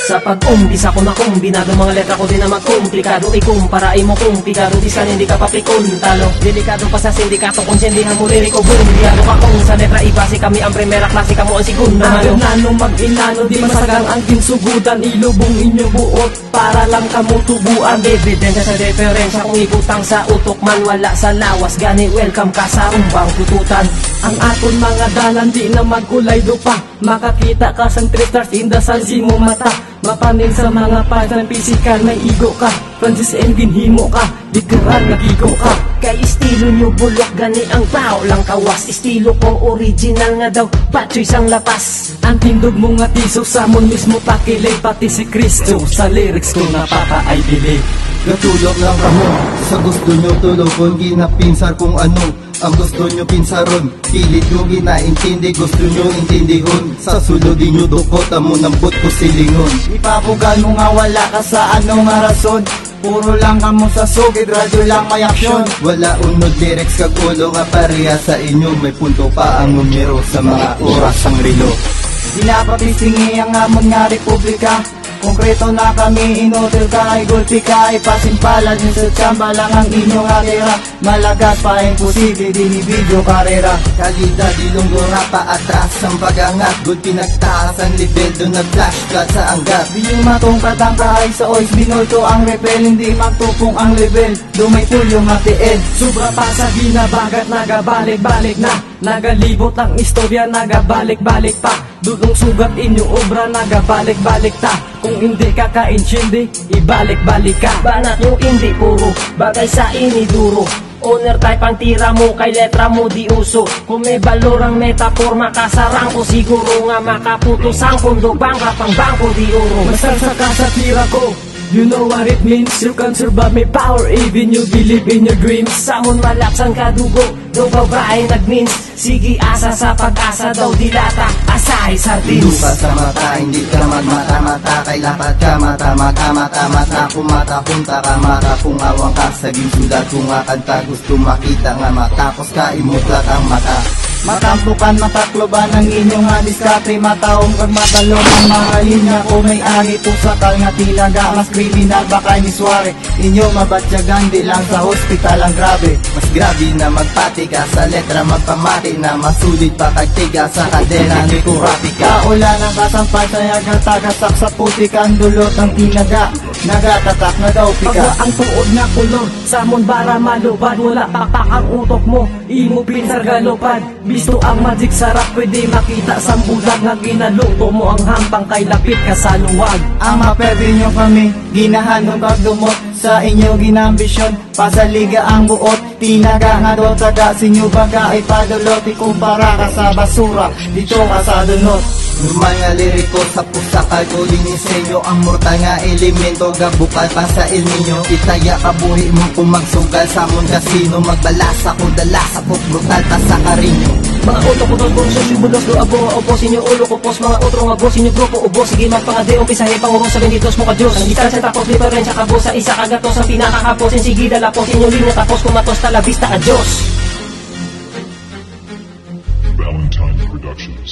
Sa pag-umpisa ko na kombinado, mga letra ko din na magkomplikado. Ikumpara mo kung pikado, di sana hindi ka papikon talo. Delikado pa sa sindikato, kung sindihan mo liriko boom. Diado ka kung sa letra ibase kami ang primera klase, kamo ang segundo malo. Nano mag-inano, di masagang ang ginsugutan. Ilubong inyo buot, para lang kamo tubuan. Ebidensya sa referensya, kung ibutang sa utok man wala sa lawas. Gani welcome ka sa umbang tututan. Ang aton mga dalan di na magkulay do pa. Makakita ka sang 3 stars in the sun, si mo mata. Mapanin sa mga pasan pisikal, may igo ka. Francis and ginhimo ka, literal nagigo ka. Kay estilo nyo bulok, gani ang tao lang kawas. Estilo ko original nga daw, batchoy sang lapas. Ang tindog mo nga tiso, samon mismo pakilay. Pati si Cristo, sa lyrics ko napapa ay bili. Natulog lang kamo, sa gusto nyo tulokon. Ginapinsar kung ano ang gusto nyo pinsaron. Pilit nyo ginaintindi, gusto nyo intindihon. Sa sulodin nyo dukot, amo nambot ko silingon. Ipapugan mo nga wala ka sa anong rason. Puro lang kamo sa sugid, radyo lang may aksyon. Wala unod lyrics kag ulo nga pareha sa inyo. May punto pa ang numero sa mga oras ang relo. Dinapapisingi ang amon nga republika. Konkreto na kami, inutil ka, igulpi ka, ipasimpala din sa tsamba lang ang inyong atira. Malagas pa, imposible, dinibidyo karera. Kalidad, ilonggo nga pa atras ang pagangat. Good pinagtaas ang level, doon nag-flash flood sa anggat. Di yung matungkat ang kahay sa ois, binulto ang repel, hindi magtupong ang level. Dumay tulyo matiid. Sobra pa sa ginabagat, nagabalik-balik na. Nagalibot ang istorya, nagabalik-balik pa. Dulong sugat inyo obra, nagabalik-balik ta. Kung hindi ka kaintindi, ibalik-balik ka. Banat yung hindi puro, bagay sa iniduro. Owner type ang tira mo, kay letra mo di uso. Kung may balor ang metafor, makasarang ko. Siguro nga makaputos ang kondo, bangka pang bangko di uro. Masarsa ka sa tira ko, you know what it means. You can survive my power, even you believe in your dreams. Samon malaksan ka dugo, daw babae nag-means. Sige asa sa pag-asa daw dilata, asahay sardines. Lupa sa mata, hindi ka magmata-mata. Kay lapat ka mata, mata-mata-mata. Kung mata, punta ka mata. Kung awang ka, saging sulat. Kung akanta, gusto makita nga matapos ka, imutlat ang mata. Matampukan, matakloban ang inyong nga diskarte. Mataong kag matalong ang mga linya. Kung may ari po sa kal nga tilaga, mas kriminal baka ni Suare. Inyo mabatyagan, di lang sa hospital ang grabe. Mas grabe na magpati ka sa letra, magpamati na masulit pa kagtiga sa kadena ni kurapi ka. Kaula ng kasampay sa yagatagasak sa putik ang dulot ng tinaga. Nagatatak na daw pika. Pagwa ang tuod na kulor, samon bara malupad. Wala papak ang utok mo, imo pinsar galopad. Bisto ang magic sarap, pwede makita sa bulag. Nga ginaluto mo ang hampang, kay lapit ka sa luwag. Ang mapwede nyo kami, ginahanong pagdumot. Sa inyo ginambisyon, pasaliga ang buot. Tinaga nga do taga, sinyo baga ay padulot. Ikumpara ka sa basura, dito ka sa dunot. Normal nga liriko sa pusakal ko linisenyo. Ang mortal nga elemento gabukal pa sa ilminyo. Itaya kabuhi mo kung magsugal sa mong kasino. Magbalasa kung dalasa ko brutal ta sa karinyo. Mga utok ko tolbong susubudos do abo nga ubos inyo ulo ko pos. Mga utro nga boss inyo grupo ubos. Sige magpangade umpisahe pangurong sa benditos mo ka Diyos. Ang gitan sa tapos diferensya ka boss sa isa kagatos. Ang pinakakapos sige dalapos inyo linya tapos kumatos talabista ka Diyos. Valentine Productions.